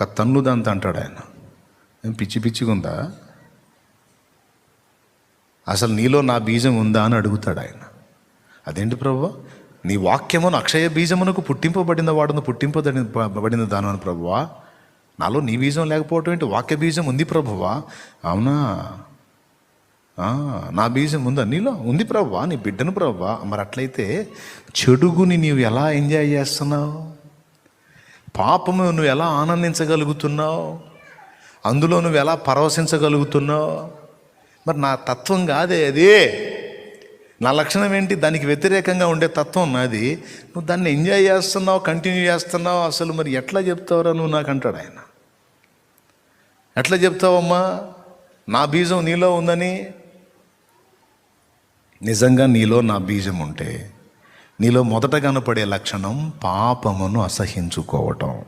ఒక తన్ను దాంతో అంటాడు ఆయన. ఏం పిచ్చిగా ఉందా? అసలు నీలో నా బీజం ఉందా అని అడుగుతాడు ఆయన. అదేంటి ప్రభువా, నీ వాక్యమును అక్షయ బీజమునకు పుట్టింపబడిన వాడును పుట్టింపబడిన దానని ప్రభువా, నాలో నీ బీజం లేకపోవటం ఏంటి? వాక్య బీజం ఉంది ప్రభువా. అవునా, నా బీజం ఉందా నీలో? ఉంది ప్రభువా, నీ బిడ్డను ప్రభువా. మరి అట్లయితే చెడుగుని నీవు ఎలా ఎంజాయ్ చేస్తున్నావు? పాపము నువ్వు ఎలా ఆనందించగలుగుతున్నావు? అందులో నువ్వు ఎలా పరవశించగలుగుతున్నావు? మరి నా తత్వం కాదే అది. నా లక్షణం ఏంటి? దానికి వ్యతిరేకంగా ఉండే తత్వం నాది. నువ్వు దాన్ని ఎంజాయ్ చేస్తున్నావు, కంటిన్యూ చేస్తున్నావు. అసలు మరి ఎట్లా చెప్తావురా నువ్వు నాకు అంటాడు ఆయన. ఎట్లా చెప్తావమ్మా నా బీజం నీలో ఉందని? నిజంగా నీలో నా బీజం ఉంటే నీలో మొదట కనపడే లక్షణం పాపమును అసహించుకోవటం.